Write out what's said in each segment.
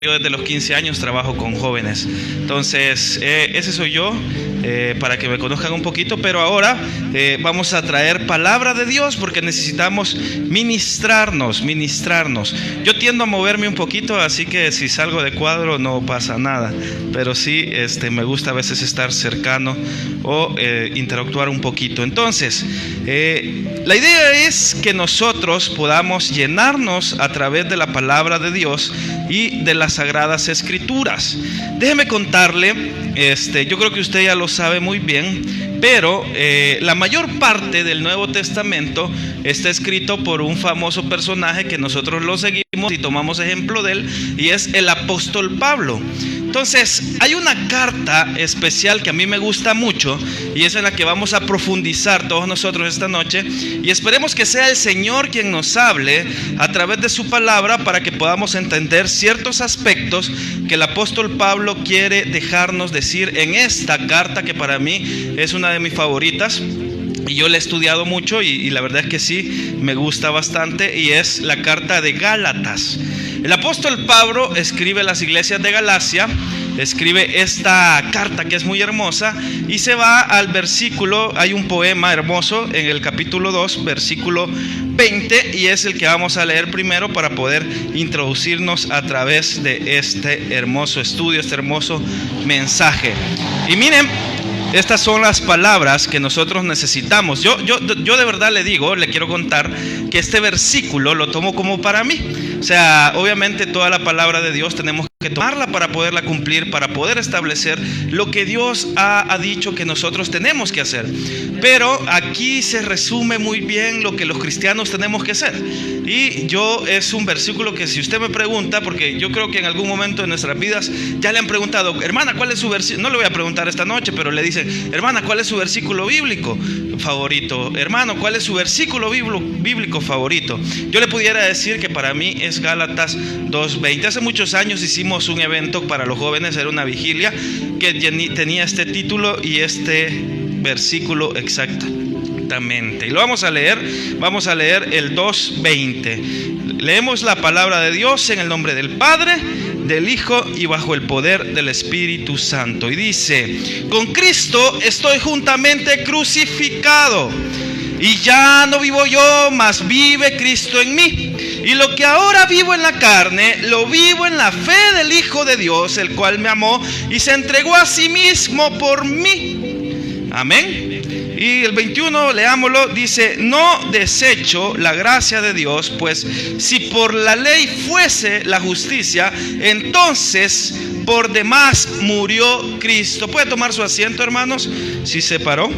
Yo desde los 15 años trabajo con jóvenes, entonces ese soy yo, para que me conozcan un poquito. Pero ahora vamos a traer palabra de Dios porque necesitamos ministrarnos. Yo tiendo a moverme un poquito, así que si salgo de cuadro no pasa nada, pero sí me gusta a veces estar cercano o interactuar un poquito. Entonces la idea es que nosotros podamos llenarnos a través de la palabra de Dios y de las Sagradas Escrituras. Déjeme contarle, yo creo que usted ya lo sabe muy bien, pero la mayor parte del Nuevo Testamento está escrito por un famoso personaje que nosotros lo seguimos y tomamos ejemplo de él, y es el apóstol Pablo. Entonces, hay una carta especial que a mí me gusta mucho y es en la que vamos a profundizar todos nosotros esta noche, y esperemos que sea el Señor quien nos hable a través de su palabra para que podamos entender ciertos aspectos que el apóstol Pablo quiere dejarnos decir en esta carta, que para mí es una de mis favoritas. Y yo la he estudiado mucho y la verdad es que sí, me gusta bastante, y es la carta de Gálatas. El apóstol Pablo escribe a las iglesias de Galacia, escribe esta carta que es muy hermosa, y se va al versículo, hay un poema hermoso en el capítulo 2, versículo 20, y es el que vamos a leer primero para poder introducirnos a través de este hermoso estudio, este hermoso mensaje. Y miren, estas son las palabras que nosotros necesitamos. Yo de verdad le quiero contar que este versículo lo tomo como para mí. O sea, obviamente toda la palabra de Dios tenemos que tomarla para poderla cumplir, para poder establecer lo que Dios ha dicho que nosotros tenemos que hacer. Pero aquí se resume muy bien lo que los cristianos tenemos que hacer. Y es un versículo que, si usted me pregunta, porque yo creo que en algún momento de nuestras vidas ya le han preguntado: hermana, ¿cuál es su versículo? No le voy a preguntar esta noche, pero le dicen: hermana, ¿cuál es su versículo bíblico favorito? Hermano, ¿cuál es su versículo bíblico favorito? Yo le pudiera decir que para mí es Gálatas 2:20. Hace muchos años hicimos un evento para los jóvenes, era una vigilia que tenía este título y este versículo exactamente. Y lo vamos a leer el 2:20. Leemos la palabra de Dios en el nombre del Padre, del Hijo y bajo el poder del Espíritu Santo. Y dice: con Cristo estoy juntamente crucificado, y ya no vivo yo, mas vive Cristo en mí. Y lo que ahora vivo en la carne, lo vivo en la fe del Hijo de Dios, el cual me amó y se entregó a sí mismo por mí. Amén. Y el 21, leámoslo, dice: no desecho la gracia de Dios, pues si por la ley fuese la justicia, entonces por demás murió Cristo. ¿Puede tomar su asiento, hermanos? Si se paró.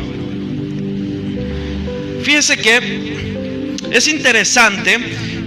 Fíjense que es interesante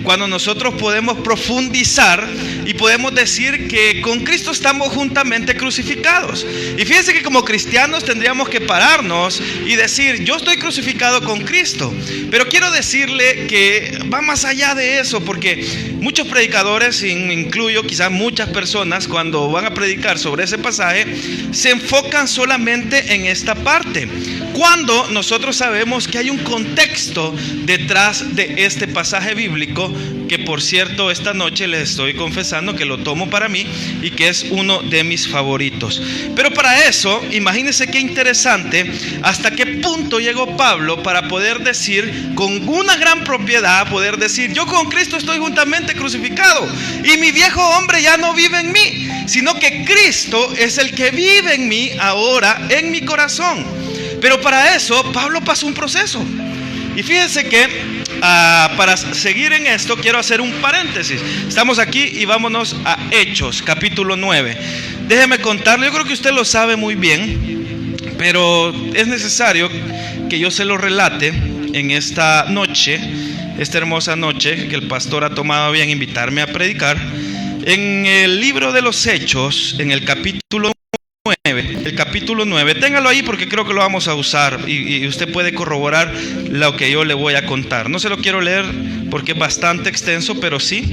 cuando nosotros podemos profundizar y podemos decir que con Cristo estamos juntamente crucificados. Y fíjense que como cristianos tendríamos que pararnos y decir: yo estoy crucificado con Cristo. Pero quiero decirle que va más allá de eso, porque muchos predicadores, incluyo quizás muchas personas, cuando van a predicar sobre ese pasaje, se enfocan solamente en esta parte, cuando nosotros sabemos que hay un contexto detrás de este pasaje bíblico, que por cierto esta noche les estoy confesando que lo tomo para mí y que es uno de mis favoritos. Pero para eso, imagínense qué interesante hasta qué punto llegó Pablo para poder decir con una gran propiedad, poder decir: yo con Cristo estoy juntamente crucificado, y mi viejo hombre ya no vive en mí, sino que Cristo es el que vive en mí ahora, en mi corazón. Pero para eso Pablo pasó un proceso. Y fíjense que para seguir en esto quiero hacer un paréntesis. Estamos aquí y vámonos a Hechos capítulo 9. Déjeme contarle, yo creo que usted lo sabe muy bien, pero es necesario que yo se lo relate en esta noche, esta hermosa noche que el pastor ha tomado a bien invitarme a predicar. En el libro de los Hechos, en el capítulo 9, téngalo ahí porque creo que lo vamos a usar y usted puede corroborar lo que yo le voy a contar. No se lo quiero leer porque es bastante extenso, pero sí,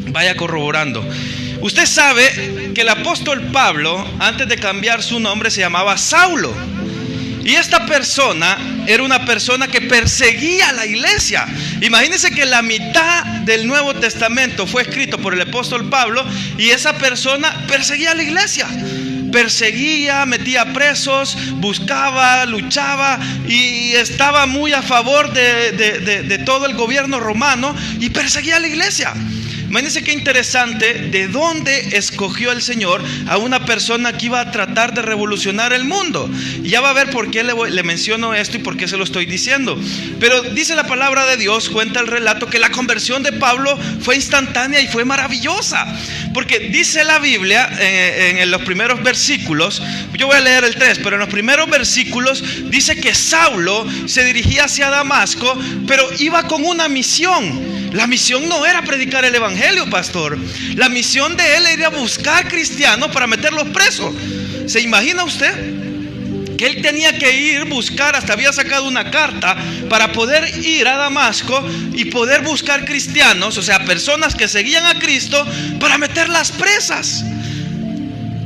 vaya corroborando. Usted sabe que el apóstol Pablo, antes de cambiar su nombre, se llamaba Saulo. Y esta persona era una persona que perseguía a la iglesia. Imagínense que la mitad del Nuevo Testamento fue escrito por el apóstol Pablo, y esa persona perseguía a la iglesia. Perseguía, metía presos, buscaba, luchaba y estaba muy a favor de todo el gobierno romano, y perseguía a la iglesia. Imagínense qué interesante de dónde escogió el Señor a una persona que iba a tratar de revolucionar el mundo. Y ya va a ver por qué le menciono esto y por qué se lo estoy diciendo. Pero dice la palabra de Dios, cuenta el relato, que la conversión de Pablo fue instantánea y fue maravillosa. Porque dice la Biblia en los primeros versículos, yo voy a leer el 3, pero en los primeros versículos dice que Saulo se dirigía hacia Damasco, pero iba con una misión. La misión no era predicar el evangelio, pastor. La misión de él era buscar cristianos para meterlos presos. ¿Se imagina usted? Que él tenía que ir, buscar, hasta había sacado una carta para poder ir a Damasco y poder buscar cristianos, o sea, personas que seguían a Cristo, para meterlas presas,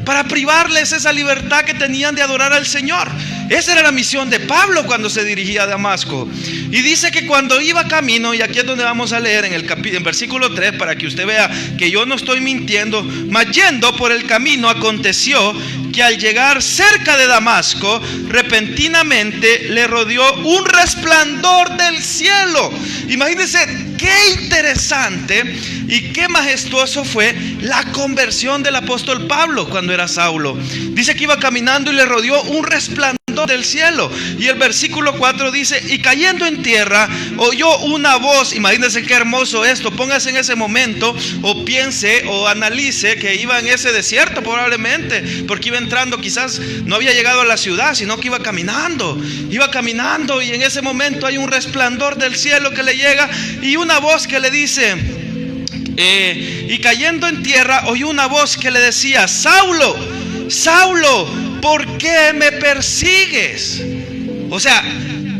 para privarles esa libertad que tenían de adorar al Señor. Esa era la misión de Pablo cuando se dirigía a Damasco. Y dice que cuando iba camino, y aquí es donde vamos a leer en versículo 3, para que usted vea que yo no estoy mintiendo, mas yendo por el camino aconteció que al llegar cerca de Damasco, repentinamente le rodeó un resplandor del cielo. Imagínense qué interesante y qué majestuoso fue la conversión del apóstol Pablo cuando era Saulo. Dice que iba caminando y le rodeó un resplandor del cielo. Y el versículo 4 dice: y cayendo en tierra oyó una voz. Imagínense qué hermoso esto. Póngase en ese momento, o piense o analice que iba en ese desierto probablemente, porque iba entrando, quizás no había llegado a la ciudad, sino que iba caminando, y en ese momento hay un resplandor del cielo que le llega, y una voz que le dice, y cayendo en tierra oyó una voz que le decía: Saulo, Saulo, ¿por qué me persigues? O sea,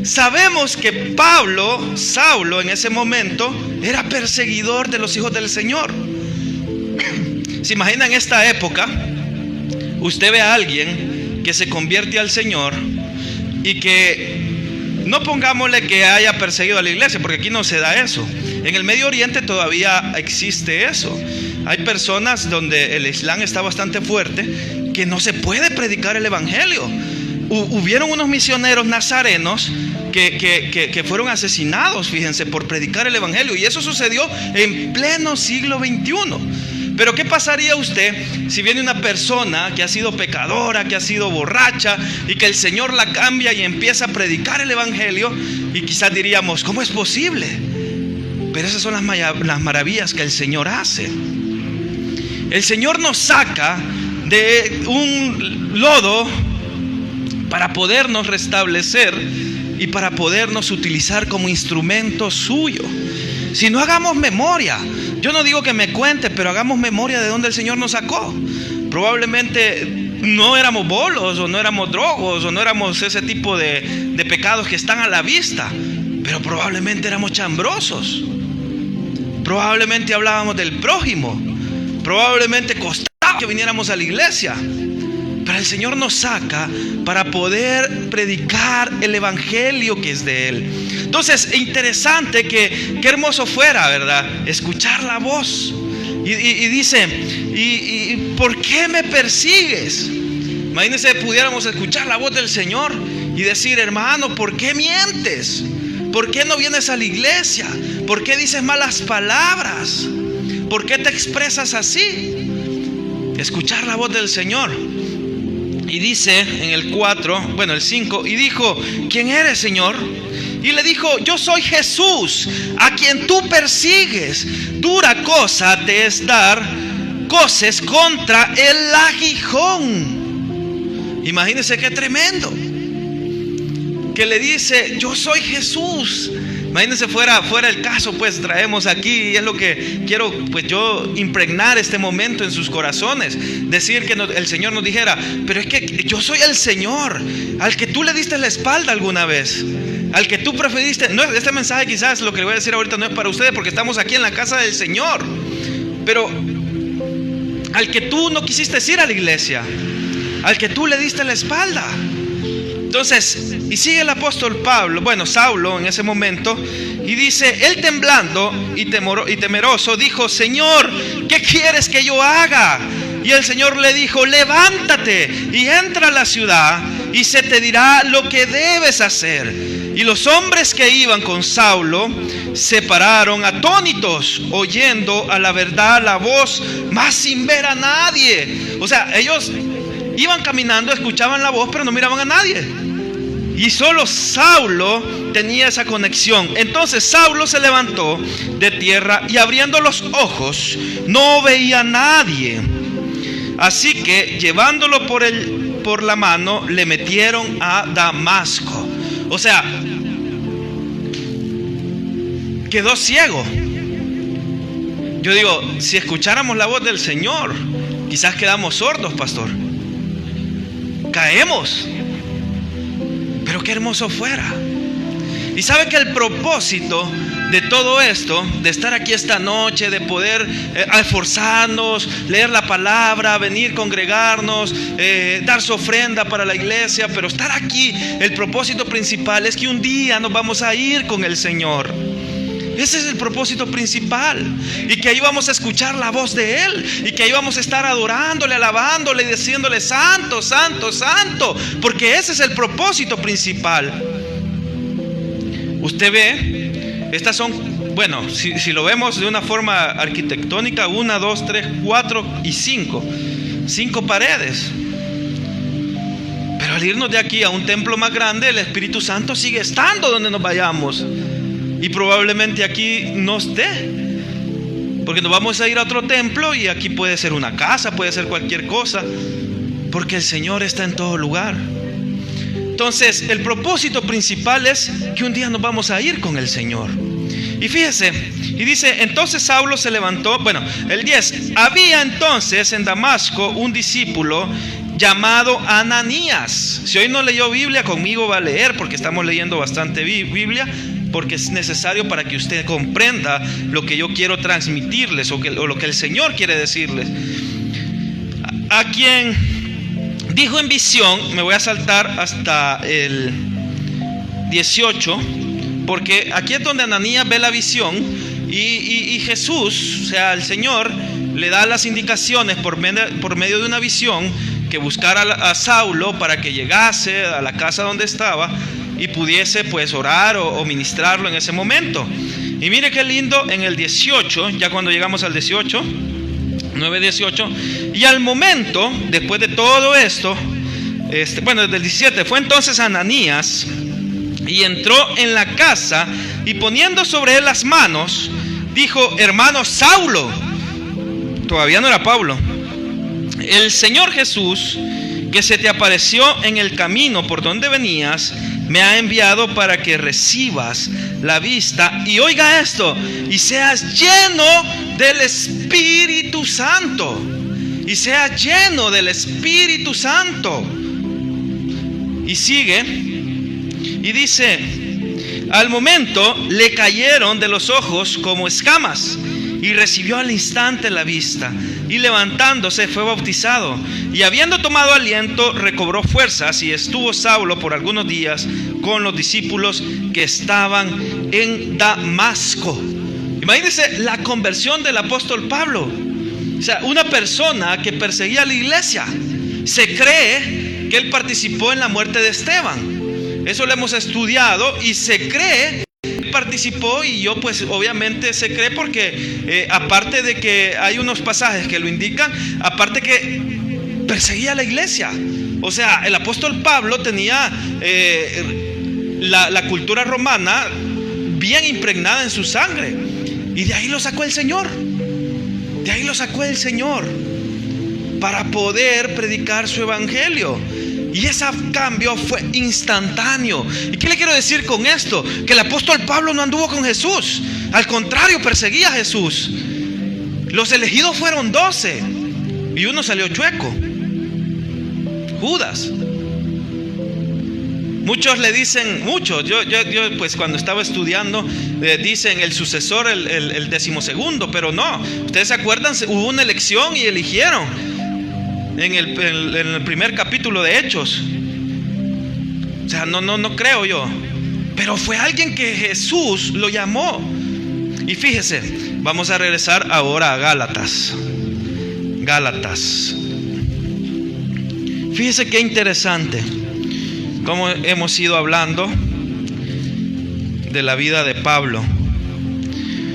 sabemos que Saulo en ese momento era perseguidor de los hijos del Señor. ¿Se imagina en esta época? Usted ve a alguien que se convierte al Señor y que, no pongámosle que haya perseguido a la iglesia, porque aquí no se da eso. En el Medio Oriente todavía existe eso. Hay personas donde el Islam está bastante fuerte, que no se puede predicar el evangelio. Hubieron unos misioneros nazarenos que fueron asesinados, fíjense, por predicar el evangelio, y eso sucedió en pleno siglo XXI. Pero ¿qué pasaría usted si viene una persona que ha sido pecadora, que ha sido borracha, y que el Señor la cambia y empieza a predicar el evangelio? Y quizás diríamos: ¿cómo es posible? Pero esas son las maravillas que el Señor hace. El Señor nos saca de un lodo para podernos restablecer y para podernos utilizar como instrumento suyo. Si no, hagamos memoria. Yo no digo que me cuente, pero hagamos memoria de dónde el Señor nos sacó. Probablemente no éramos bolos, o no éramos drogos, o no éramos ese tipo de pecados que están a la vista, pero probablemente éramos chambrosos. Probablemente hablábamos del prójimo. Probablemente costaba que viniéramos a la iglesia. Pero el Señor nos saca para poder predicar el evangelio que es de Él. Entonces, interesante qué hermoso fuera, ¿verdad? Escuchar la voz. Y dice: ¿y por qué me persigues? Imagínense, pudiéramos escuchar la voz del Señor y decir: hermano, ¿por qué mientes? ¿Por qué no vienes a la iglesia? ¿Por qué dices malas palabras? ¿Por qué te expresas así? Escuchar la voz del Señor. Y dice en el 5, y dijo: ¿quién eres, Señor? Y le dijo: yo soy Jesús, a quien tú persigues. Dura cosa te es dar coces contra el aguijón. Imagínense qué tremendo, que le dice: yo soy Jesús. Imagínense fuera el caso, pues traemos aquí, y es lo que quiero, pues yo impregnar este momento en sus corazones. Decir que el Señor nos dijera: pero es que yo soy el Señor al que tú le diste la espalda alguna vez, al que tú preferiste. No, este mensaje quizás lo que le voy a decir ahorita no es para ustedes, porque estamos aquí en la casa del Señor, pero al que tú no quisiste ir a la iglesia, al que tú le diste la espalda. Entonces, y sigue el apóstol Pablo, Saulo en ese momento, y dice, él temblando y temeroso, dijo, Señor, ¿qué quieres que yo haga? Y el Señor le dijo, levántate y entra a la ciudad y se te dirá lo que debes hacer. Y los hombres que iban con Saulo se pararon atónitos, oyendo a la verdad la voz, mas sin ver a nadie. O sea, ellos iban caminando, escuchaban la voz, pero no miraban a nadie. Y solo Saulo tenía esa conexión. Entonces Saulo se levantó de tierra y abriendo los ojos no veía a nadie. Así que llevándolo por la mano le metieron a Damasco. O sea, quedó ciego. Yo digo, si escucháramos la voz del Señor, quizás quedamos sordos, pastor. Caemos. Pero qué hermoso fuera. Y sabe que el propósito de todo esto, de estar aquí esta noche, de poder esforzarnos, leer la palabra, venir, congregarnos, dar su ofrenda para la iglesia, pero estar aquí, el propósito principal es que un día nos vamos a ir con el Señor. Ese es el propósito principal. Y que ahí vamos a escuchar la voz de Él. Y que ahí vamos a estar adorándole, alabándole y diciéndole santo, santo, santo. Porque ese es el propósito principal. Usted ve, estas son, si lo vemos de una forma arquitectónica, 1, 2, 3, 4 y 5. 5 paredes. Pero al irnos de aquí a un templo más grande, el Espíritu Santo sigue estando donde nos vayamos. Y probablemente aquí no esté, porque nos vamos a ir a otro templo y aquí puede ser una casa, puede ser cualquier cosa, porque el Señor está en todo lugar. Entonces el propósito principal es que un día nos vamos a ir con el Señor. Y fíjese, y dice, entonces Saulo se levantó, el 10, había entonces en Damasco un discípulo llamado Ananías. Si hoy no leyó Biblia, conmigo va a leer, porque estamos leyendo bastante Biblia, porque es necesario para que usted comprenda lo que yo quiero transmitirles o lo que el Señor quiere decirles. A quien dijo en visión, me voy a saltar hasta el 18, porque aquí es donde Ananías ve la visión y Jesús, o sea, el Señor le da las indicaciones por medio de una visión que buscara a Saulo para que llegase a la casa donde estaba y pudiese pues orar o ministrarlo en ese momento. Y mire qué lindo en el 18, ya cuando llegamos al 18, 9:18, y al momento, después de todo esto, desde el 17, fue entonces Ananías y entró en la casa y poniendo sobre él las manos, dijo, hermano Saulo, todavía no era Pablo, el Señor Jesús, que se te apareció en el camino por donde venías, me ha enviado para que recibas la vista y oiga esto, y seas lleno del Espíritu Santo. Y seas lleno del Espíritu Santo. Y sigue, y dice, al momento le cayeron de los ojos como escamas, y recibió al instante la vista, y levantándose fue bautizado, y habiendo tomado aliento recobró fuerzas, y estuvo Saulo por algunos días con los discípulos que estaban en Damasco. Imagínense la conversión del apóstol Pablo. O sea, una persona que perseguía a la iglesia, se cree que él participó en la muerte de Esteban. Eso lo hemos estudiado y se cree participó, y yo pues obviamente se cree porque aparte de que hay unos pasajes que lo indican, aparte que perseguía a la iglesia. O sea, el apóstol Pablo tenía la cultura romana bien impregnada en su sangre, y de ahí lo sacó el Señor. De ahí lo sacó el Señor para poder predicar su evangelio. Y ese cambio fue instantáneo. ¿Y qué le quiero decir con esto? Que el apóstol Pablo no anduvo con Jesús. Al contrario, perseguía a Jesús. Los elegidos fueron 12 y uno salió chueco, Judas. Muchos le dicen, yo pues cuando estaba estudiando dicen el sucesor, el 12º, pero no. Ustedes se acuerdan, hubo una elección y eligieron en el primer capítulo de Hechos. sea, no creo yo. Pero fue alguien que Jesús lo llamó. Y fíjese, vamos a regresar ahora a Gálatas. Gálatas. Fíjese qué interesante cómo hemos ido hablando de la vida de Pablo.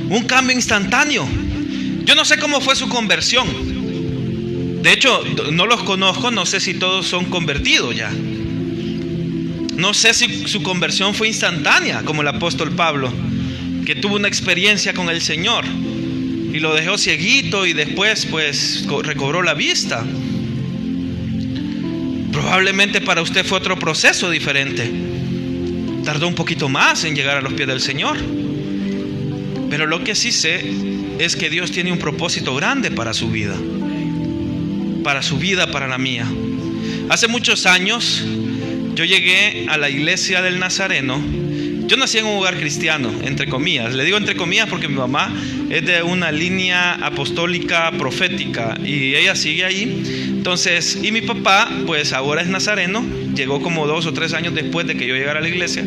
Un cambio instantáneo. Yo no sé cómo fue su conversión. De hecho, no los conozco, no sé si todos son convertidos ya. No sé si su conversión fue instantánea, como el apóstol Pablo, que tuvo una experiencia con el Señor y lo dejó cieguito y después pues recobró la vista. Probablemente para usted fue otro proceso diferente. Tardó un poquito más en llegar a los pies del Señor. Pero lo que sí sé es que Dios tiene un propósito grande para su vida. Para su vida, para la mía. Hace muchos años yo llegué a la iglesia del Nazareno. Yo nací en un hogar cristiano, entre comillas. Le digo entre comillas porque mi mamá es de una línea apostólica profética y ella sigue ahí. Entonces, y mi papá pues ahora es nazareno. Llegó como 2 o 3 años después de que yo llegara a la iglesia.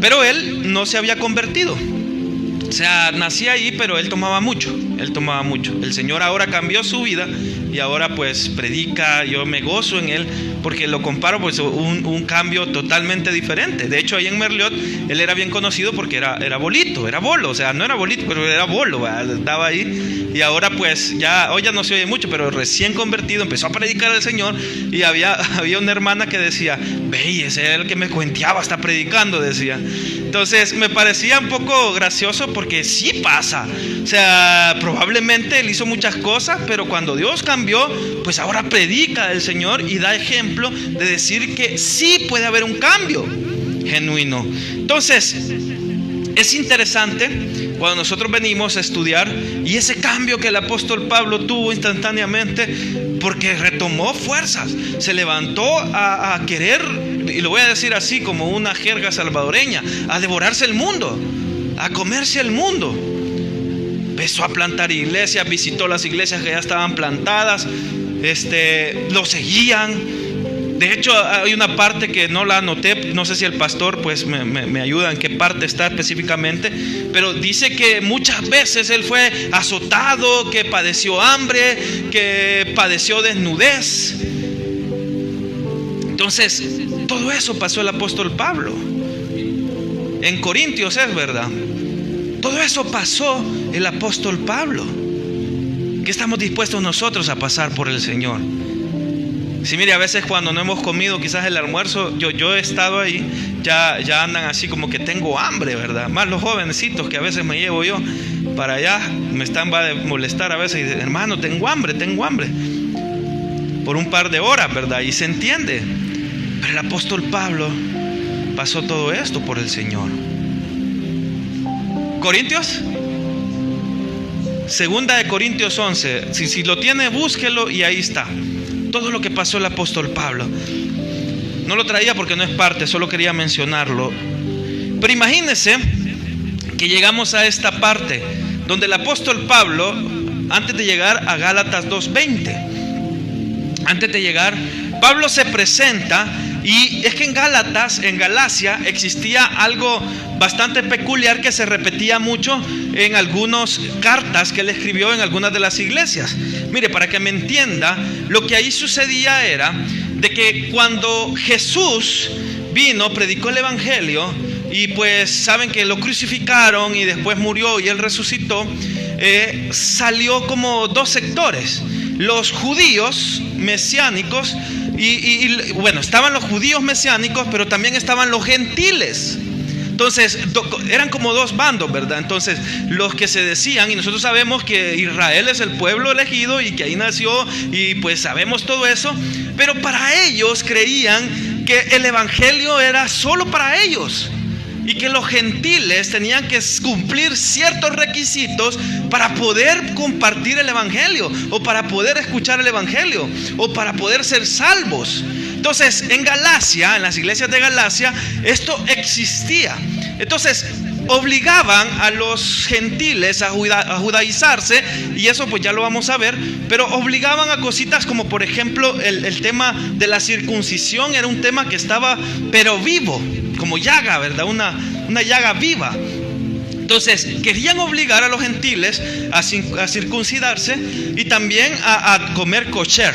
Pero él no se había convertido. O sea, nací ahí, pero él tomaba mucho. El Señor ahora cambió su vida y ahora pues predica. Yo me gozo en él porque lo comparo pues un cambio totalmente diferente. De hecho, ahí en Merliot él era bien conocido porque era bolito, era bolo. O sea, no era bolito, pero era bolo, ¿verdad? Estaba ahí. Y ahora pues hoy ya no se oye mucho, pero recién convertido empezó a predicar al Señor. Y había una hermana que decía: ve, ese era el que me cuenteaba, está predicando, decía. Entonces me parecía un poco gracioso porque sí pasa. O sea, probablemente él hizo muchas cosas, pero cuando Dios cambió, pues ahora predica el Señor y da ejemplo de decir que sí puede haber un cambio genuino. Entonces, es interesante cuando nosotros venimos a estudiar y ese cambio que el apóstol Pablo tuvo instantáneamente, porque retomó fuerzas, se levantó a querer, y lo voy a decir así como una jerga salvadoreña, a devorarse el mundo, a comerse el mundo. Empezó a plantar iglesias, visitó las iglesias que ya estaban plantadas, lo seguían. De hecho, hay una parte que no la anoté, no sé si el pastor pues me ayuda en qué parte está específicamente, pero dice que muchas veces él fue azotado, que padeció hambre, que padeció desnudez. Entonces, todo eso pasó el apóstol Pablo. En Corintios es verdad. Todo eso pasó el apóstol Pablo. ¿Qué estamos dispuestos nosotros a pasar por el Señor? Sí, mire, a veces cuando no hemos comido quizás el almuerzo, yo he estado ahí, ya andan así como que tengo hambre, ¿verdad? Más los jovencitos que a veces me llevo yo para allá, va a molestar a veces y dicen: hermano, tengo hambre, por un par de horas, ¿verdad? Y se entiende. Pero el apóstol Pablo pasó todo esto por el Señor. Corintios, segunda de Corintios 11, si lo tiene, búsquelo y ahí está. Todo lo que pasó el apóstol Pablo. No lo traía porque no es parte, solo quería mencionarlo. Pero imagínense que llegamos a esta parte donde el apóstol Pablo, antes de llegar a Gálatas 2:20, antes de llegar, Pablo se presenta. Y es que en Galacia existía algo bastante peculiar que se repetía mucho en algunas cartas que él escribió en algunas de las iglesias. Mire, para que me entienda, lo que ahí sucedía era de que cuando Jesús vino, predicó el evangelio, y pues saben que lo crucificaron y después murió y él resucitó, salió como 2 sectores: los judíos mesiánicos y bueno, estaban los judíos mesiánicos, pero también estaban los gentiles. Entonces eran como 2 bandos, ¿verdad? Entonces los que se decían, y nosotros sabemos que Israel es el pueblo elegido y que ahí nació, y pues sabemos todo eso, pero para ellos creían que el evangelio era solo para ellos y que los gentiles tenían que cumplir ciertos requisitos para poder compartir el evangelio, o para poder escuchar el evangelio, o para poder ser salvos. Entonces en Galacia, en las iglesias de Galacia, esto existía. Entonces obligaban a los gentiles a judaizarse, y eso pues ya lo vamos a ver, pero obligaban a cositas como por ejemplo el tema de la circuncisión. Era un tema que estaba pero vivo, como llaga, ¿verdad? Una llaga viva. Entonces querían obligar a los gentiles a circuncidarse y también a comer kosher.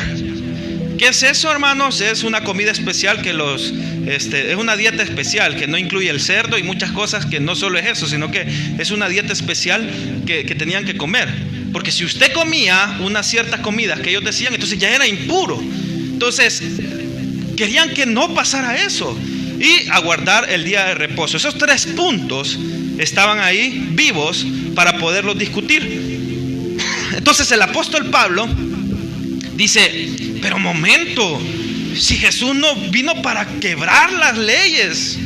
¿Qué es eso, hermanos? Es una comida especial que es una dieta especial que no incluye el cerdo y muchas cosas, que no solo es eso, sino que es una dieta especial que tenían que comer. Porque si usted comía unas ciertas comidas que ellos decían, entonces ya era impuro. Entonces querían que no pasara eso y aguardar el día de reposo. Esos 3 puntos estaban ahí vivos para poderlos discutir. Entonces el apóstol Pablo dice: pero momento, si Jesús no vino para quebrar las leyes,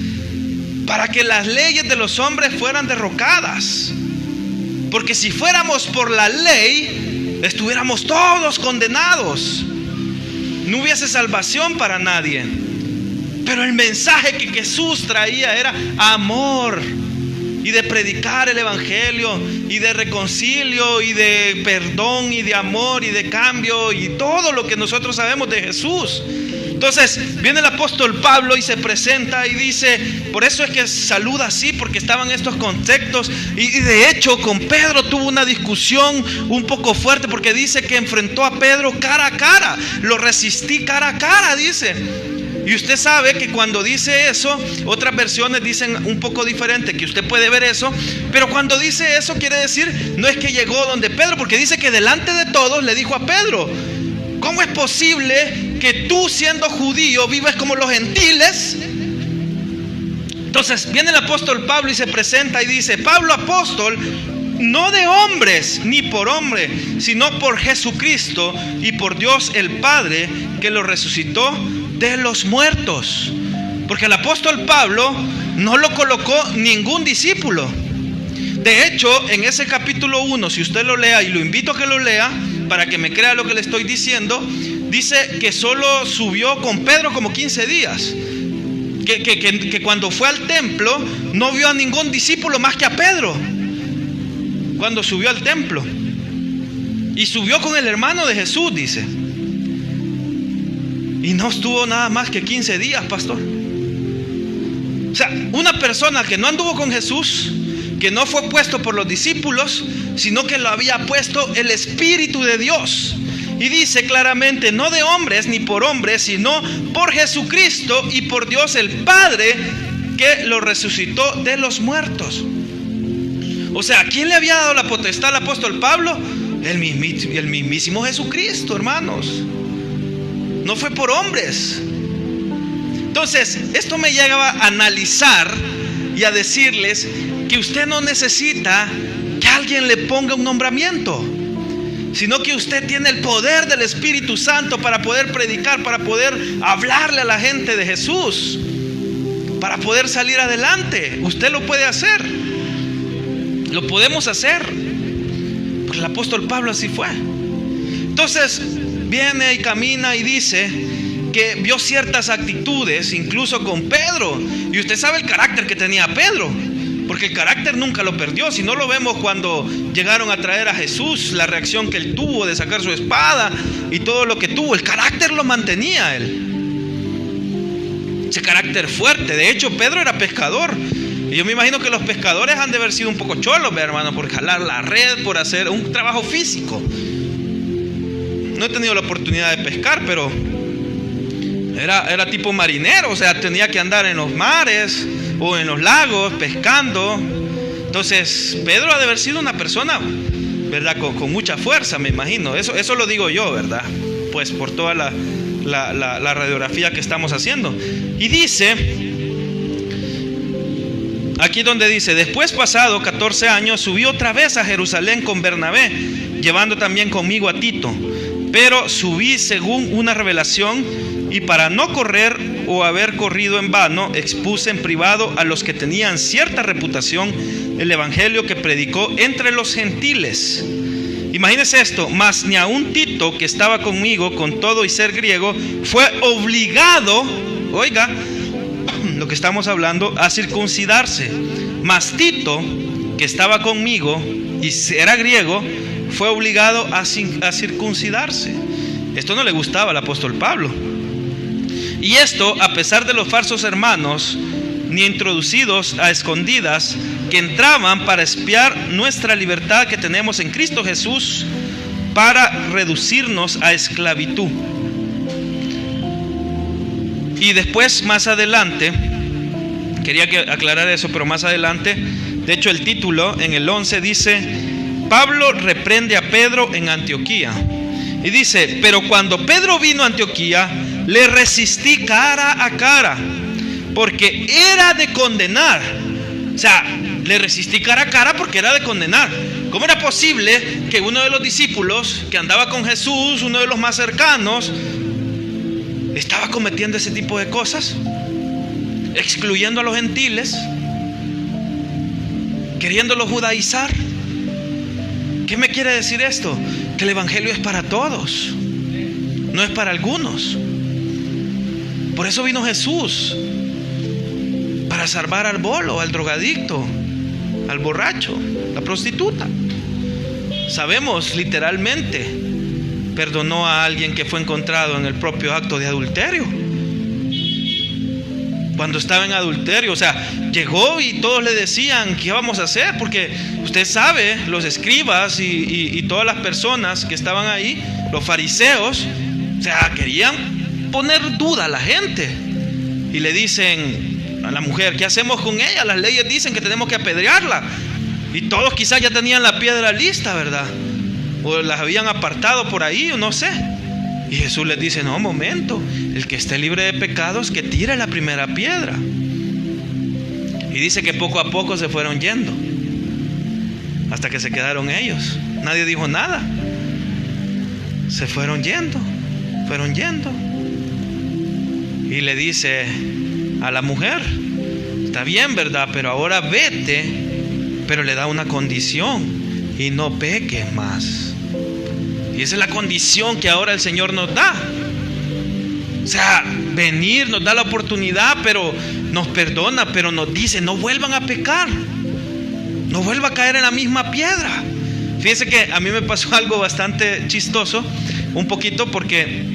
para que las leyes de los hombres fueran derrocadas, porque si fuéramos por la ley, estuviéramos todos condenados, no hubiese salvación para nadie. Pero el mensaje que Jesús traía era amor, y de predicar el evangelio, y de reconcilio, y de perdón, y de amor, y de cambio, y todo lo que nosotros sabemos de Jesús. Entonces viene el apóstol Pablo y se presenta y dice, por eso es que saluda así, porque estaban estos contextos. Y de hecho con Pedro tuvo una discusión un poco fuerte, porque dice que enfrentó a Pedro cara a cara. Lo resistí cara a cara, dice. Y usted sabe que cuando dice eso, otras versiones dicen un poco diferente, que usted puede ver eso. Pero cuando dice eso quiere decir, no es que llegó donde Pedro, porque dice que delante de todos le dijo a Pedro: ¿cómo es posible que tú, siendo judío, vives como los gentiles? Entonces viene el apóstol Pablo y se presenta y dice: Pablo, apóstol, no de hombres ni por hombre, sino por Jesucristo y por Dios el Padre, que lo resucitó de los muertos. Porque el apóstol Pablo no lo colocó ningún discípulo. De hecho, en ese capítulo 1, si usted lo lea, y lo invito a que lo lea para que me crea lo que le estoy diciendo, dice que solo subió con Pedro como 15 días. Que cuando fue al templo no vio a ningún discípulo más que a Pedro cuando subió al templo. Y subió con el hermano de Jesús, dice. Y no estuvo nada más que 15 días, pastor. O sea, una persona que no anduvo con Jesús, que no fue puesto por los discípulos, sino que lo había puesto el Espíritu de Dios. Y dice claramente: no de hombres ni por hombres, sino por Jesucristo y por Dios el Padre, que lo resucitó de los muertos. O sea, ¿quién le había dado la potestad al apóstol Pablo? El mismísimo Jesucristo, hermanos. No fue por hombres. Entonces, esto me lleva a analizar y a decirles que usted no necesita que alguien le ponga un nombramiento, sino que usted tiene el poder del Espíritu Santo para poder predicar, para poder hablarle a la gente de Jesús, para poder salir adelante. Usted lo puede hacer. Lo podemos hacer. Porque el apóstol Pablo así fue. Entonces viene y camina y dice que vio ciertas actitudes, incluso con Pedro. Y usted sabe el carácter que tenía Pedro, porque el carácter nunca lo perdió. Si no, lo vemos cuando llegaron a traer a Jesús, la reacción que él tuvo de sacar su espada y todo lo que tuvo. El carácter lo mantenía él, ese carácter fuerte. De hecho, Pedro era pescador, y yo me imagino que los pescadores han de haber sido un poco cholos, hermano, por jalar la red, por hacer un trabajo físico. No he tenido la oportunidad de pescar, pero era tipo marinero. O sea, tenía que andar en los mares o en los lagos pescando. Entonces Pedro ha de haber sido una persona, ¿verdad?, con mucha fuerza, me imagino. Eso lo digo yo, ¿verdad?, pues por toda la radiografía que estamos haciendo. Y dice, aquí donde dice: después, pasado 14 años, subí otra vez a Jerusalén con Bernabé, llevando también conmigo a Tito. Pero subí según una revelación, y para no correr o haber corrido en vano, expuse en privado a los que tenían cierta reputación el evangelio que predicó entre los gentiles. Imagínese esto: mas ni aun Tito, que estaba conmigo, con todo y ser griego, fue obligado, oiga, lo que estamos hablando, a circuncidarse. Mas Tito, que estaba conmigo y era griego, fue obligado a circuncidarse. Esto no le gustaba al apóstol Pablo. Y esto a pesar de los falsos hermanos, ni introducidos a escondidas, que entraban para espiar nuestra libertad que tenemos en Cristo Jesús, para reducirnos a esclavitud. Y después, más adelante, quería aclarar eso, pero más adelante, de hecho el título en el 11 dice: Pablo reprende a Pedro en Antioquía. Y dice: pero cuando Pedro vino a Antioquía, le resistí cara a cara, porque era de condenar. O sea, le resistí cara a cara porque era de condenar. ¿Cómo era posible que uno de los discípulos que andaba con Jesús, uno de los más cercanos, estaba cometiendo ese tipo de cosas? Excluyendo a los gentiles, queriéndolos judaizar. ¿Qué me quiere decir esto? Que el evangelio es para todos, no es para algunos. Por eso vino Jesús, para salvar al bolo, al drogadicto, al borracho, la prostituta. Sabemos, literalmente perdonó a alguien que fue encontrado en el propio acto de adulterio. Cuando estaba en adulterio, o sea, llegó y todos le decían: ¿qué vamos a hacer? Porque usted sabe, los escribas y todas las personas que estaban ahí, los fariseos, o sea, querían poner duda a la gente. Y le dicen a la mujer: ¿qué hacemos con ella? Las leyes dicen que tenemos que apedrearla. Y todos quizás ya tenían la piedra lista, ¿verdad? O las habían apartado por ahí, o no sé. Y Jesús les dice: no, momento, el que esté libre de pecados, que tire la primera piedra. Y dice que poco a poco se fueron yendo, hasta que se quedaron ellos. Nadie dijo nada. Se fueron yendo. Y le dice a la mujer: está bien, ¿verdad? Pero ahora vete, pero le da una condición: y no peques más. Y esa es la condición que ahora el Señor nos da. O sea, venir, nos da la oportunidad, pero nos perdona, pero nos dice: no vuelvan a pecar, no vuelva a caer en la misma piedra. Fíjense que a mí me pasó algo bastante chistoso, un poquito, porque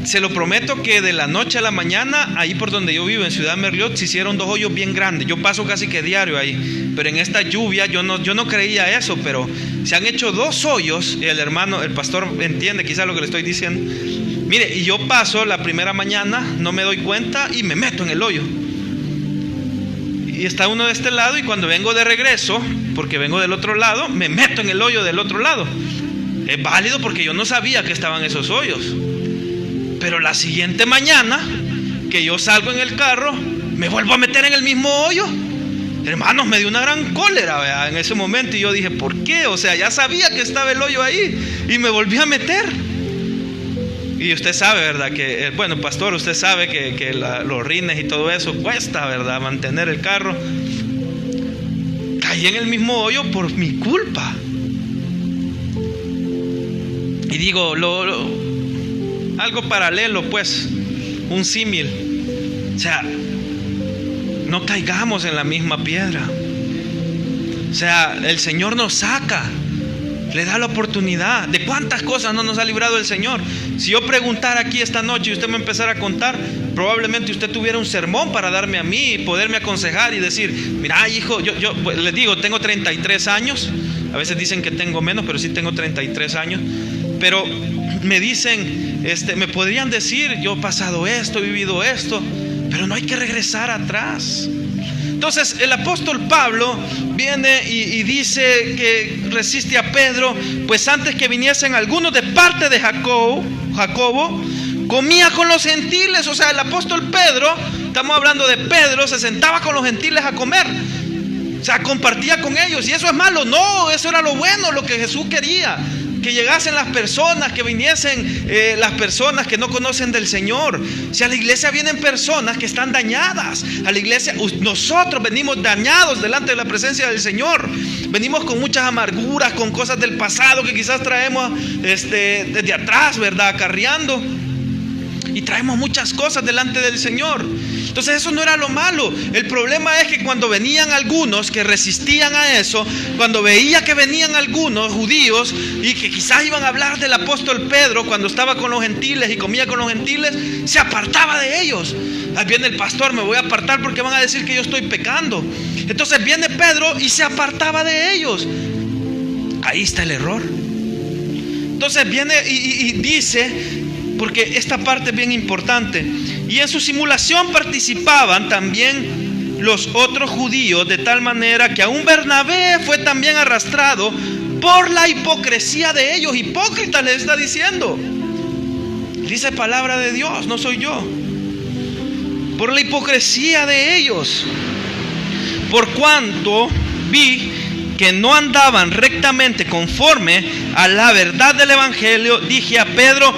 se lo prometo que de la noche a la mañana, ahí por donde yo vivo, en Ciudad Merliot, se hicieron 2 hoyos bien grandes. Yo paso casi que diario ahí, pero en esta lluvia yo no creía eso, pero se han hecho 2 hoyos. El pastor entiende quizás lo que le estoy diciendo. Mire, y yo paso la primera mañana, no me doy cuenta y me meto en el hoyo. Y está uno de este lado, y cuando vengo de regreso, porque vengo del otro lado, me meto en el hoyo del otro lado. Es válido porque yo no sabía que estaban esos hoyos. Pero la siguiente mañana que yo salgo en el carro, me vuelvo a meter en el mismo hoyo. Hermanos, me dio una gran cólera, ¿verdad? En ese momento. Y yo dije: ¿por qué? O sea, ya sabía que estaba el hoyo ahí, y me volví a meter. Y usted sabe, ¿verdad? Que, bueno, pastor, usted sabe que los rines y todo eso cuesta, ¿verdad? Mantener el carro. Caí en el mismo hoyo por mi culpa. Y digo, algo paralelo, pues, un símil. O sea, no caigamos en la misma piedra. O sea, el Señor nos saca, le da la oportunidad. ¿De cuántas cosas no nos ha librado el Señor? Si yo preguntara aquí esta noche y usted me empezara a contar, probablemente usted tuviera un sermón para darme a mí y poderme aconsejar y decir: mira, hijo, yo les digo, tengo 33 años. A veces dicen que tengo menos, pero sí tengo 33 años. Pero me dicen, me podrían decir: yo he pasado esto, he vivido esto, pero no hay que regresar atrás. Entonces el apóstol Pablo viene y dice que resiste a Pedro, pues antes que viniesen algunos de parte de Jacobo, comía con los gentiles. O sea, el apóstol Pedro, estamos hablando de Pedro, se sentaba con los gentiles a comer. O sea, compartía con ellos. ¿Y eso es malo? No, eso era lo bueno, lo que Jesús quería. Que llegasen las personas, que viniesen las personas que no conocen del Señor. Si a la iglesia vienen personas que están dañadas, a la iglesia, nosotros venimos dañados delante de la presencia del Señor. Venimos con muchas amarguras, con cosas del pasado que quizás traemos desde atrás, ¿verdad? Acarreando. y traemos muchas cosas delante del Señor. Entonces eso no era lo malo. El problema es que cuando venían algunos que resistían a eso, cuando veía que venían algunos judíos y que quizás iban a hablar del apóstol Pedro cuando estaba con los gentiles y comía con los gentiles, se apartaba de ellos. Ahí viene el pastor, me voy a apartar porque van a decir que yo estoy pecando. Entonces viene Pedro y se apartaba de ellos. Ahí está el error. Entonces viene y dice, porque esta parte es bien importante, y en su simulación participaban también los otros judíos, de tal manera que aún Bernabé fue también arrastrado por la hipocresía de ellos. Hipócritas les está diciendo. Dice palabra de Dios, no soy yo. Por la hipocresía de ellos. Por cuanto vi que no andaban rectamente conforme a la verdad del evangelio, dije a Pedro,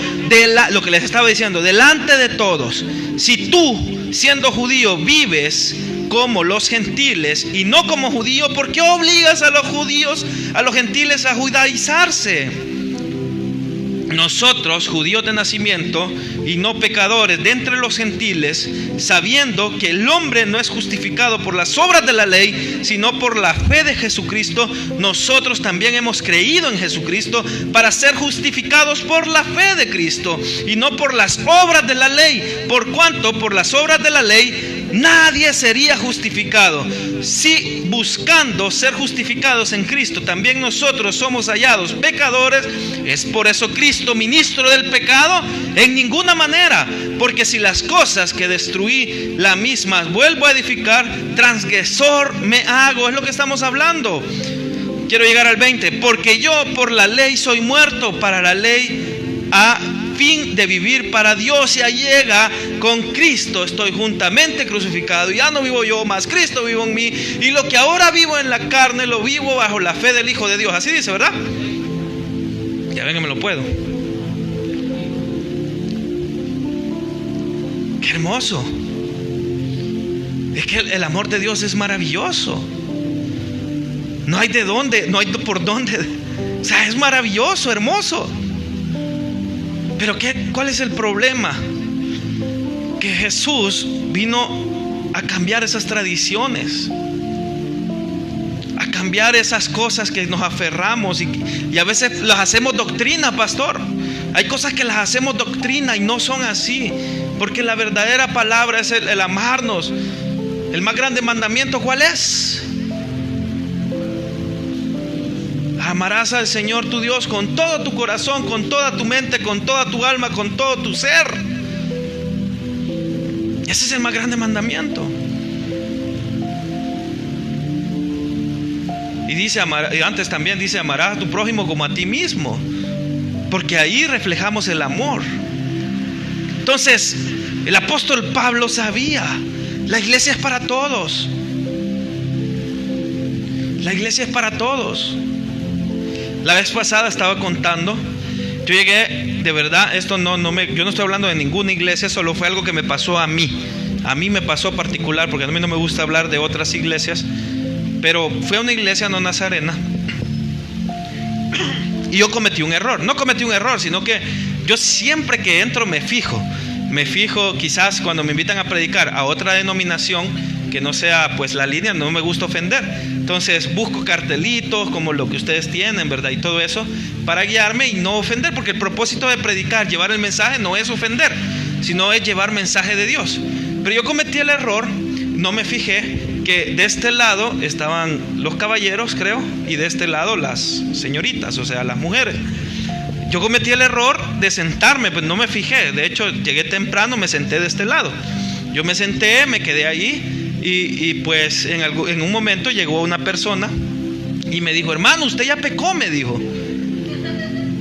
lo que les estaba diciendo, delante de todos: si tú, siendo judío, vives como los gentiles y no como judío, ¿por qué obligas a los judíos, a los gentiles, a judaizarse? Nosotros, judíos de nacimiento y no pecadores de entre los gentiles, sabiendo que el hombre no es justificado por las obras de la ley, sino por la fe de Jesucristo, nosotros también hemos creído en Jesucristo para ser justificados por la fe de Cristo y no por las obras de la ley, por cuanto por las obras de la ley nadie sería justificado. Si buscando ser justificados en Cristo también nosotros somos hallados pecadores, ¿es por eso Cristo ministro del pecado? En ninguna manera, porque si las cosas que destruí la misma vuelvo a edificar, transgresor me hago. Es lo que estamos hablando. Quiero llegar al 20. Porque yo por la ley soy muerto para la ley, a fin de vivir para Dios. Ya llega con Cristo, estoy juntamente crucificado. Ya no vivo yo, más Cristo vivo en mí. Y lo que ahora vivo en la carne, lo vivo bajo la fe del Hijo de Dios. Así dice, ¿verdad? Ya ven que me lo puedo. Qué hermoso. Es que el amor de Dios es maravilloso. No hay de dónde, no hay por dónde. O sea, es maravilloso, hermoso. Pero ¿cuál es el problema? Que Jesús vino a cambiar esas tradiciones, a cambiar esas cosas que nos aferramos y a veces las hacemos doctrina, pastor. Hay cosas que las hacemos doctrina y no son así, porque la verdadera palabra es el amarnos. El más grande mandamiento, ¿cuál es? Amarás al Señor tu Dios con todo tu corazón, con toda tu mente, con toda tu alma, con todo tu ser. Ese es el más grande mandamiento. Y dice, antes también dice, amarás a tu prójimo como a ti mismo, porque ahí reflejamos el amor. Entonces, el apóstol Pablo sabía, la iglesia es para todos. La iglesia es para todos. La vez pasada estaba contando, yo llegué, de verdad, esto yo no estoy hablando de ninguna iglesia, solo fue algo que me pasó a mí. A mí me pasó particular, porque a mí no me gusta hablar de otras iglesias, pero fue a una iglesia no nazarena y yo cometí un error. No cometí un error, sino que yo siempre que entro me fijo quizás cuando me invitan a predicar a otra denominación que no sea pues la línea, no me gusta ofender. Entonces busco cartelitos como lo que ustedes tienen, ¿verdad? Y todo eso para guiarme y no ofender, porque el propósito de predicar, llevar el mensaje, no es ofender, sino es llevar mensaje de Dios. Pero yo cometí el error, no me fijé que de este lado estaban los caballeros, creo, y de este lado las señoritas, o sea, las mujeres. Yo cometí el error de sentarme, pues no me fijé. De hecho, llegué temprano, me senté de este lado. Yo me senté, me quedé ahí. Y pues en un momento llegó una persona y me dijo: hermano, usted ya pecó, me dijo.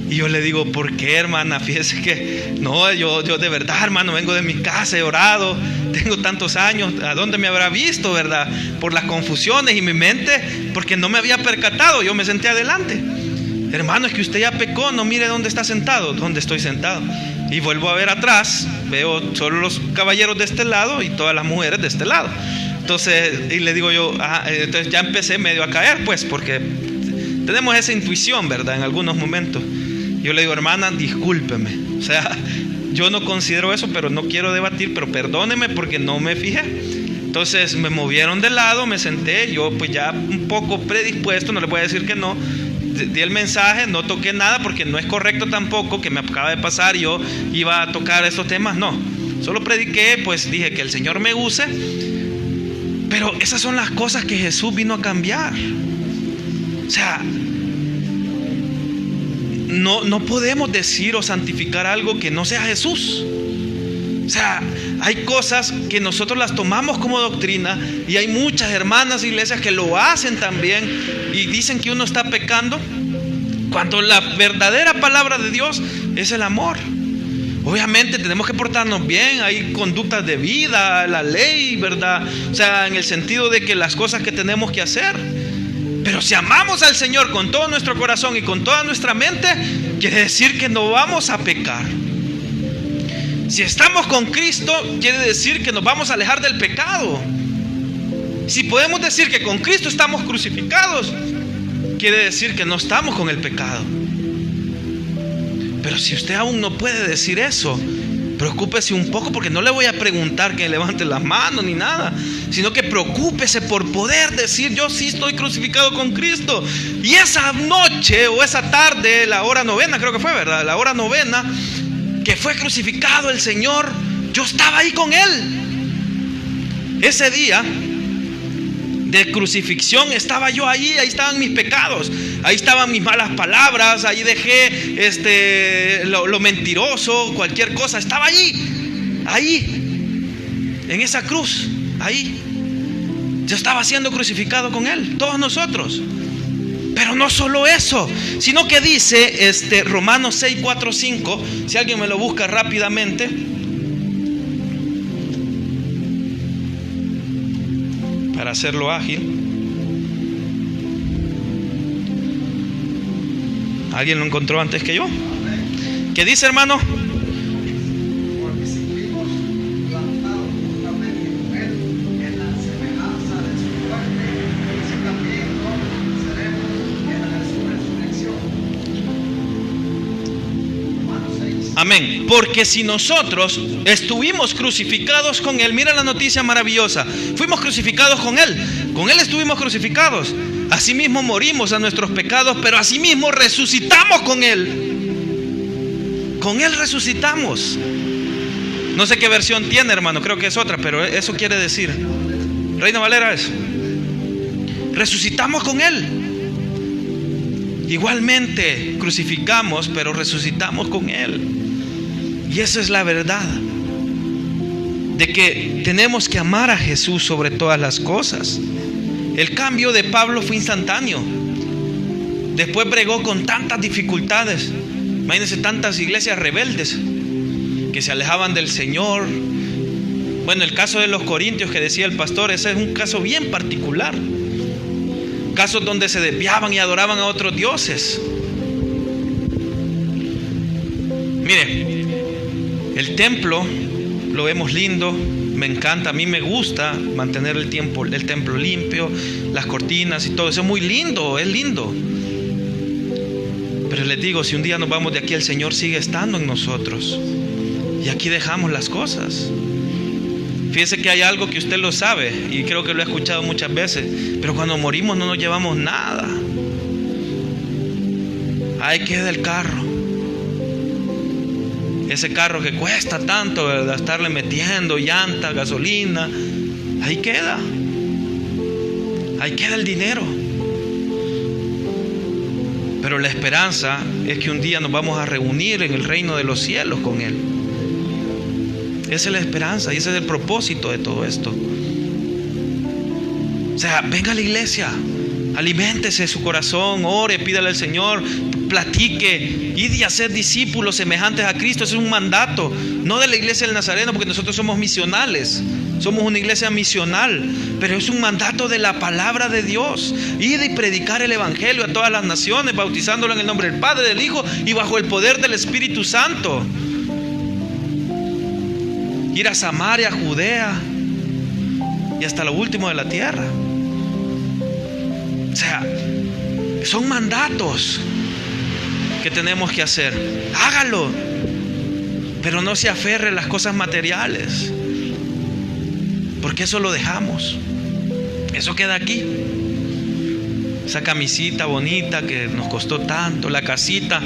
Y yo le digo: ¿por qué, hermana? Fíjese que no, yo de verdad, hermano, vengo de mi casa, he orado, tengo tantos años, ¿a dónde me habrá visto, verdad? Por las confusiones y mi mente, porque no me había percatado, yo me senté adelante. Hermano, es que usted ya pecó, no mire dónde está sentado. ¿Dónde estoy sentado? Y vuelvo a ver atrás, veo solo los caballeros de este lado y todas las mujeres de este lado. Entonces, y le digo yo, entonces ya empecé medio a caer, pues, porque tenemos esa intuición, ¿verdad? En algunos momentos. Yo le digo: hermana, discúlpeme. O sea, yo no considero eso, pero no quiero debatir, pero perdóneme porque no me fijé. Entonces me movieron de lado, me senté, yo pues ya un poco predispuesto, no le voy a decir que no, di el mensaje, no toqué nada porque no es correcto tampoco que me acaba de pasar, yo iba a tocar estos temas, no, solo prediqué, pues dije que el Señor me use, pero esas son las cosas que Jesús vino a cambiar. O sea, no podemos decir o santificar algo que no sea Jesús. O sea, hay cosas que nosotros las tomamos como doctrina y hay muchas hermanas e iglesias que lo hacen también y dicen que uno está pecando, cuando la verdadera palabra de Dios es el amor. Obviamente tenemos que portarnos bien, hay conductas de vida, la ley, ¿verdad? O sea, en el sentido de que las cosas que tenemos que hacer. Pero si amamos al Señor con todo nuestro corazón y con toda nuestra mente, quiere decir que no vamos a pecar. Si estamos con Cristo, quiere decir que nos vamos a alejar del pecado. Si podemos decir que con Cristo estamos crucificados, quiere decir que no estamos con el pecado. Pero si usted aún no puede decir eso, preocúpese un poco, porque no le voy a preguntar que levante las manos ni nada, sino que preocúpese por poder decir: yo sí estoy crucificado con Cristo. Y esa noche o esa tarde, la hora novena, creo que fue, ¿verdad? La hora novena, que fue crucificado el Señor, yo estaba ahí con Él. Ese día de crucifixión estaba yo ahí estaban mis pecados, ahí estaban mis malas palabras, ahí dejé lo mentiroso, cualquier cosa, estaba ahí, en esa cruz, ahí. Yo estaba siendo crucificado con Él, todos nosotros. Pero no solo eso, sino que dice Romanos 6, 4, 5, si alguien me lo busca rápidamente. Para hacerlo ágil. ¿Alguien lo encontró antes que yo? ¿Qué dice, hermano? Porque si fuimos plantados juntamente con Él en la semejanza de su muerte, así también nosotros seremos en la resurrección. Romanos 6. Amén. Porque si nosotros estuvimos crucificados con Él, mira la noticia maravillosa, fuimos crucificados con Él estuvimos crucificados, asimismo morimos a nuestros pecados, pero asimismo resucitamos con Él resucitamos. No sé qué versión tiene, hermano, creo que es otra, pero eso quiere decir, Reina Valera, es resucitamos con Él. Igualmente crucificamos, pero resucitamos con Él. Y esa es la verdad, de que tenemos que amar a Jesús sobre todas las cosas. El cambio de Pablo fue instantáneo. Después bregó con tantas dificultades. Imagínense, tantas iglesias rebeldes que se alejaban del Señor. Bueno, el caso de los corintios que decía el pastor, ese es un caso bien particular. Casos donde se desviaban y adoraban a otros dioses. Mire, el templo lo vemos lindo, me encanta, a mí me gusta mantener el templo limpio, las cortinas y todo eso, es muy lindo, es lindo. Pero les digo, si un día nos vamos de aquí, el Señor sigue estando en nosotros y aquí dejamos las cosas. Fíjese que hay algo que usted lo sabe y creo que lo he escuchado muchas veces, pero cuando morimos no nos llevamos nada. Ahí queda el carro. Ese carro que cuesta tanto, ¿verdad? Estarle metiendo llanta, gasolina, ahí queda el dinero. Pero la esperanza es que un día nos vamos a reunir en el reino de los cielos con Él. Esa es la esperanza y ese es el propósito de todo esto. O sea, venga a la iglesia, aliméntese su corazón, ore, pídale al Señor, platique, id y hacer discípulos semejantes a Cristo. Ese es un mandato, no de la iglesia del Nazareno, porque nosotros somos misionales, somos una iglesia misional, pero es un mandato de la palabra de Dios. Id y predicar el evangelio a todas las naciones, bautizándolo en el nombre del Padre, del Hijo y bajo el poder del Espíritu Santo. Ir a Samaria, Judea y hasta lo último de la tierra. O sea, son mandatos que tenemos que hacer. Hágalo. Pero no se aferre a las cosas materiales, porque eso lo dejamos. Eso queda aquí. Esa camisita bonita que nos costó tanto, la casita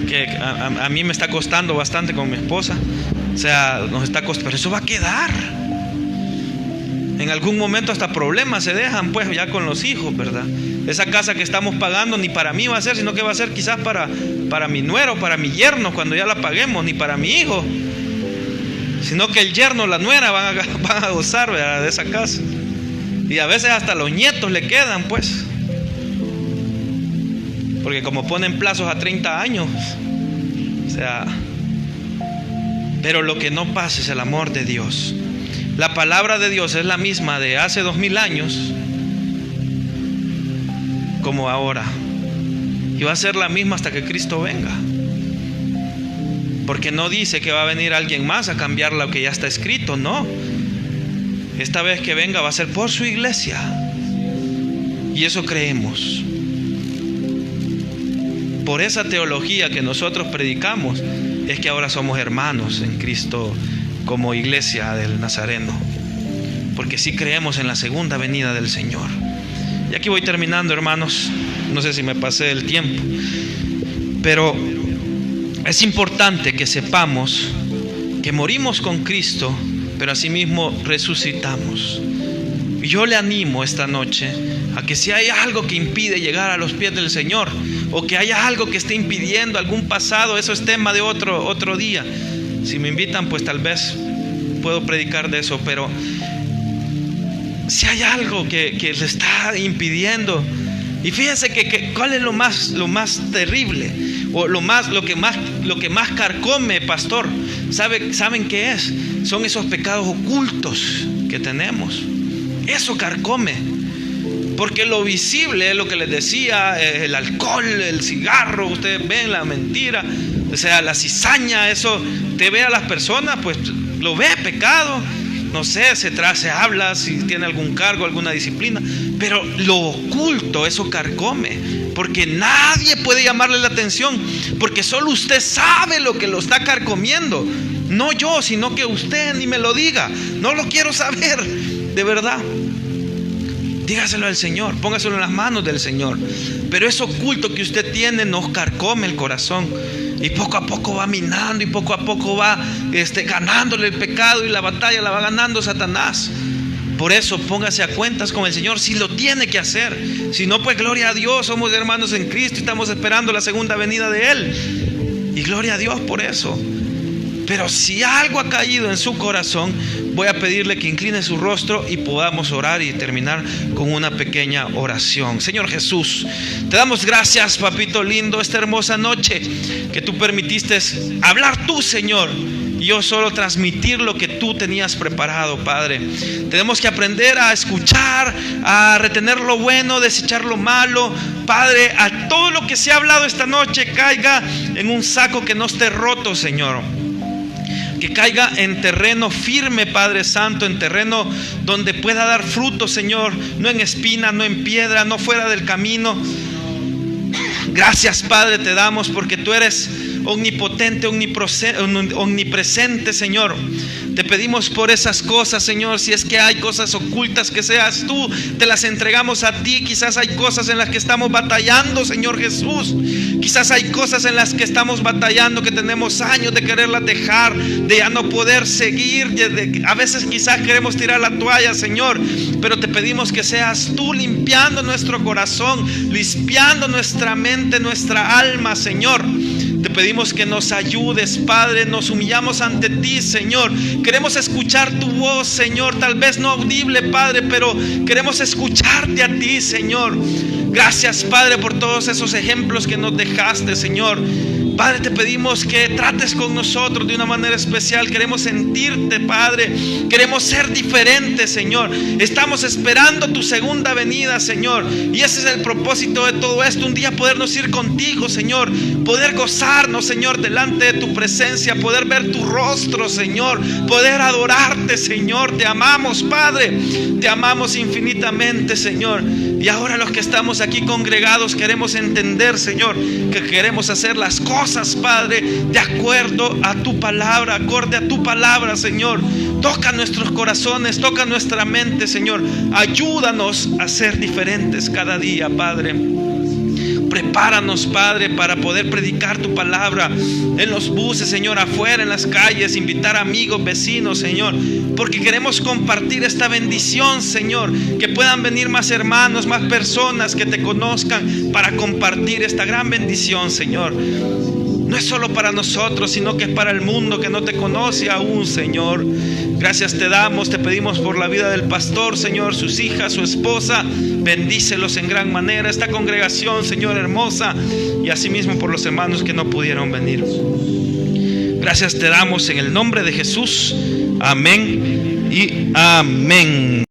que a mí me está costando bastante con mi esposa. O sea, nos está costando, pero eso va a quedar. En algún momento hasta problemas se dejan, pues, ya con los hijos, ¿verdad? Esa casa que estamos pagando ni para mí va a ser, sino que va a ser quizás para mi nuero, para mi yerno, cuando ya la paguemos, ni para mi hijo, sino que el yerno, la nuera van a gozar, ¿verdad?, de esa casa. Y a veces hasta los nietos le quedan, pues, porque como ponen plazos a 30 años, o sea, pero lo que no pasa es el amor de Dios. La palabra de Dios es la misma de hace 2000 años como ahora, y va a ser la misma hasta que Cristo venga, porque no dice que va a venir alguien más a cambiar lo que ya está escrito. No, esta vez que venga va a ser por su iglesia, y eso creemos. Por esa teología que nosotros predicamos es que ahora somos hermanos en Cristo como iglesia del Nazareno, porque sí creemos en la segunda venida del Señor. Y aquí voy terminando, hermanos. No sé si me pasé el tiempo, pero es importante que sepamos que morimos con Cristo, pero asimismo resucitamos. Y yo le animo esta noche a que si hay algo que impide llegar a los pies del Señor, o que haya algo que esté impidiendo algún pasado, eso es tema de otro día. Si me invitan, pues tal vez puedo predicar de eso, pero si hay algo que le está impidiendo, y fíjense que cuál es lo más terrible, o lo que más carcome, pastor, ¿saben qué es? Son esos pecados ocultos que tenemos. Eso carcome, porque lo visible es lo que les decía, el alcohol, el cigarro, ustedes ven la mentira, o sea, la cizaña, eso te ve a las personas, pues lo ve pecado. No sé, se habla si tiene algún cargo, alguna disciplina, pero lo oculto, eso carcome, porque nadie puede llamarle la atención, porque solo usted sabe lo que lo está carcomiendo. No yo, sino que usted ni me lo diga. No lo quiero saber, de verdad. Dígaselo al Señor, póngaselo en las manos del Señor. Pero eso oculto que usted tiene nos carcome el corazón, y poco a poco va minando, y poco a poco va ganándole el pecado, y la batalla la va ganando Satanás. Por eso póngase a cuentas con el Señor si lo tiene que hacer. Si no, pues gloria a Dios, somos hermanos en Cristo y estamos esperando la segunda venida de Él, y gloria a Dios por eso. Pero si algo ha caído en su corazón, voy a pedirle que incline su rostro y podamos orar y terminar con una pequeña oración. Señor Jesús, te damos gracias, papito lindo, esta hermosa noche que tú permitiste hablar tú, Señor, y yo solo transmitir lo que tú tenías preparado, Padre. Tenemos que aprender a escuchar, a retener lo bueno, desechar lo malo, Padre. A todo lo que se ha hablado esta noche caiga en un saco que no esté roto, Señor. Que caiga en terreno firme, Padre Santo, en terreno donde pueda dar fruto, Señor, no en espina, no en piedra, no fuera del camino. Gracias, Padre, te damos porque tú eres omnipotente, omnipresente, Señor. Te pedimos por esas cosas, Señor. Si es que hay cosas ocultas, que seas tú, te las entregamos a ti. Quizás hay cosas en las que estamos batallando, Señor Jesús. Quizás hay cosas en las que estamos batallando, que tenemos años de quererlas dejar, de ya no poder seguir. A veces quizás queremos tirar la toalla, Señor, pero te pedimos que seas tú limpiando nuestro corazón, limpiando nuestra mente, nuestra alma, Señor. Te pedimos que nos ayudes, Padre. Nos humillamos ante ti, Señor. Queremos escuchar tu voz, Señor. Tal vez no audible, Padre, pero queremos escucharte a ti, Señor. Gracias, Padre, por todos esos ejemplos que nos dejaste, Señor. Padre, te pedimos que trates con nosotros de una manera especial. Queremos sentirte, Padre. Queremos ser diferentes, Señor. Estamos esperando tu segunda venida, Señor. Y ese es el propósito de todo esto. Un día podernos ir contigo, Señor. Poder gozarnos, Señor, delante de tu presencia. Poder ver tu rostro, Señor. Poder adorarte, Señor. Te amamos, Padre. Te amamos infinitamente, Señor. Y ahora los que estamos aquí congregados queremos entender, Señor, que queremos hacer las cosas cosas, Padre, de acuerdo a tu palabra, acorde a tu palabra, Señor. Toca nuestros corazones, toca nuestra mente, Señor. Ayúdanos a ser diferentes cada día, Padre. Prepáranos, Padre, para poder predicar tu palabra en los buses, Señor, afuera, en las calles, invitar amigos, vecinos, Señor, porque queremos compartir esta bendición, Señor, que puedan venir más hermanos, más personas que te conozcan para compartir esta gran bendición, Señor. No es solo para nosotros, sino que es para el mundo que no te conoce aún, Señor. Gracias te damos, te pedimos por la vida del pastor, Señor, sus hijas, su esposa. Bendícelos en gran manera, esta congregación, Señor, hermosa, y asimismo por los hermanos que no pudieron venir. Gracias te damos en el nombre de Jesús. Amén y amén.